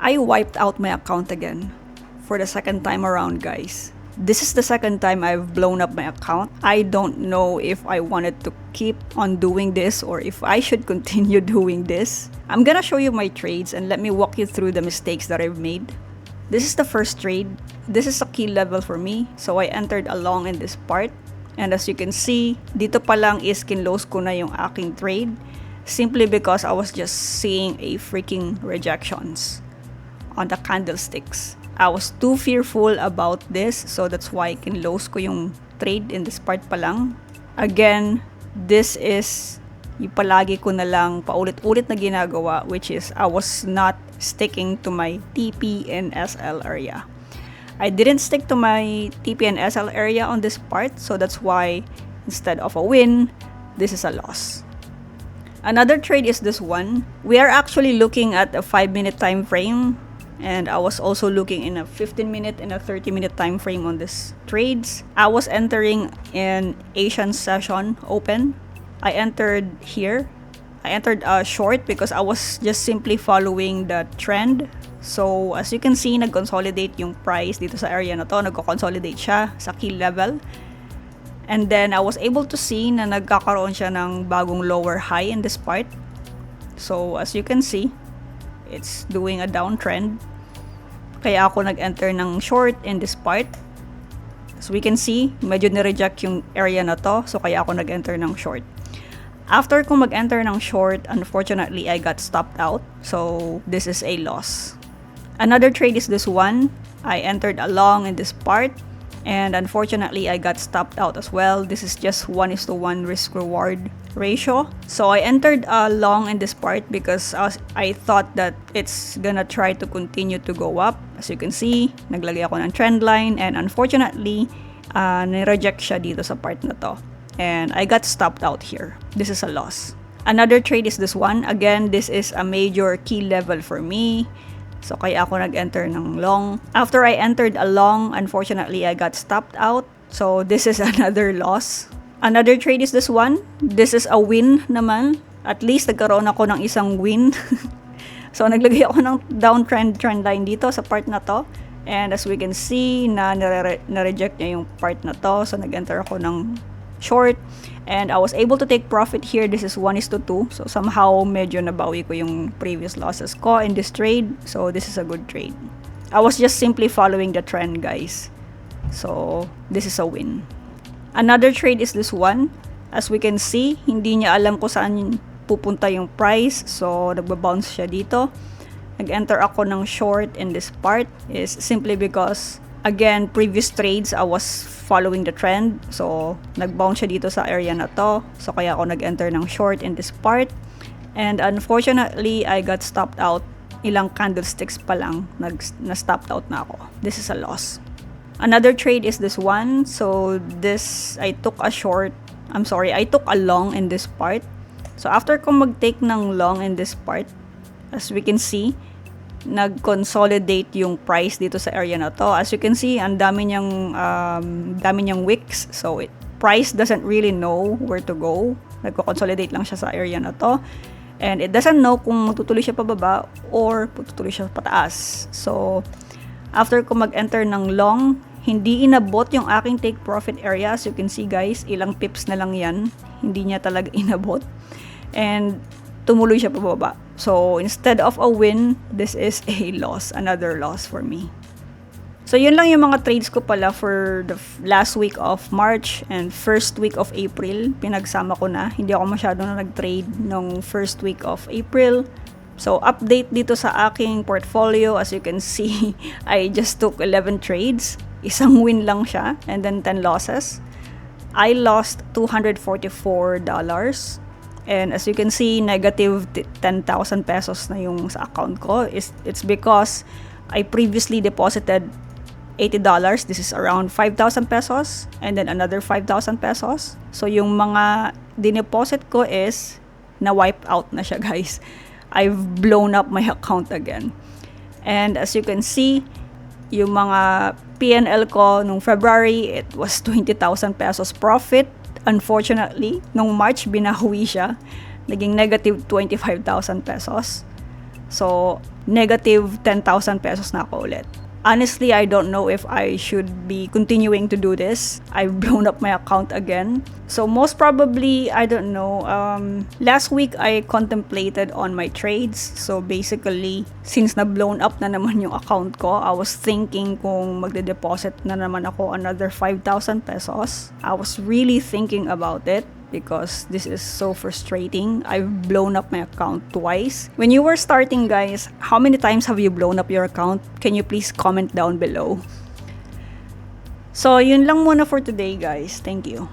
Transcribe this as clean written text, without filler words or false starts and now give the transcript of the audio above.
I wiped out my account again for the second time around, guys. This is the second time I've blown up my account. I don't know if I wanted to keep on doing this or if I should continue doing this. I'm gonna show you my trades and let me walk you through the mistakes that I've made. This is the first trade. This is a key level for me. So I entered along in this part. And as you can see, dito pa lang is kinlose ko na yung aking trade simply because I was just seeing a freaking rejections on the candlesticks. I was too fearful about this, so that's why kinlose ko yung trade in this part pa lang. Again, this is yung palagi ko na lang paulit-ulit na ginagawa, which is I was not sticking to my TP and SL area. I didn't stick to my TP and SL area on this part, so that's why instead of a win, this is a loss. Another trade is this one. We are actually looking at a 5-minute time frame, and I was also looking in a 15-minute and a 30-minute time frame on these trades. I was entering in Asian session open. I entered here. I entered short because I was just simply following the trend. So, as you can see, nag-consolidate yung price dito sa area na to. Nag-consolidate siya sa key level. And then, I was able to see na nagkakaroon siya ng bagong lower high in this part. So, as you can see, it's doing a downtrend. Kaya ako nag-enter ng short in this part. As we can see, medyo nireject yung area na to. So, kaya ako nag-enter ng short. After ko mag-enter ng short, unfortunately, I got stopped out. So, this is a loss. Another trade is this one. I entered along in this part. And unfortunately, I got stopped out as well. This is just 1:1 risk-reward ratio. So, I entered long in this part because I thought that it's gonna try to continue to go up. As you can see, naglagay ako ng trend line. And unfortunately, nireject siya dito sa part na to. And I got stopped out here. This is a loss. Another trade is this one. Again, this is a major key level for me. So, kaya ako nag-enter ng long. After I entered a long, unfortunately, I got stopped out. So, this is another loss. Another trade is this one. This is a win naman. At least, nagkaroon ako ng isang win. So, naglagay ako ng downtrend trend line dito sa part na to. And as we can see, na-reject niya yung part na to. So, nag-enter ako ng short. And I was able to take profit here. This is 1:2. So, somehow, medyo nabawi ko yung previous losses ko in this trade. So, this is a good trade. I was just simply following the trend, guys. So, this is a win. Another trade is this one. As we can see, hindi niya alam kung saan pupunta yung price. So, nagbabounce siya dito. Nag-enter ako ng short in this part is simply because, again, previous trades, I was following the trend. So, nag-bounce siya dito sa area na to. So, kaya ako nag-enter ng short in this part. And unfortunately, I got stopped out. Ilang candlesticks pa lang, na-stopped out na ako. This is a loss. Another trade is this one. So, this, I took a long in this part. So, after ko mag-take ng long in this part, as we can see, nag-consolidate yung price dito sa area na to. As you can see, ang dami niyang wicks. So, price doesn't really know where to go. Nagko-consolidate lang siya sa area na to. And it doesn't know kung tutuloy siya pababa or tutuloy siya pataas. So, after ko mag-enter ng long, hindi inabot yung aking take profit area. As you can see, guys, ilang pips na lang yan. Hindi niya talaga inabot. And tumuloy siya pababa. So, instead of a win, this is a loss. Another loss for me. So, yun lang yung mga trades ko pala for the last week of March and first week of April. Pinagsama ko na. Hindi ako masyado na nag-trade nung first week of April. So, update dito sa aking portfolio. As you can see, I just took 11 trades. Isang win lang siya. And then 10 losses. I lost $244. And as you can see, negative 10,000 pesos na yung sa account ko. It's because I previously deposited $80. This is around 5,000 pesos. And then another 5,000 pesos. So yung mga dineposit ko is na-wipe out na siya, guys. I've blown up my account again. And as you can see, yung mga PNL ko nung February, it was 20,000 pesos profit. Unfortunately, nung March, binawi siya. Naging negative 25,000 pesos. So, negative 10,000 pesos na ako ulit. Honestly, I don't know if I should be continuing to do this. I've blown up my account again. So most probably, I don't know. Last week, I contemplated on my trades. So basically, since na-blown up na naman yung account ko, I was thinking kung magde-deposit na naman ako another 5,000 pesos. I was really thinking about it, because this is so frustrating. I've blown up my account twice. When you were starting, guys, how many times have you blown up your account? Can you please comment down below? So, yun lang muna for today, guys. Thank you.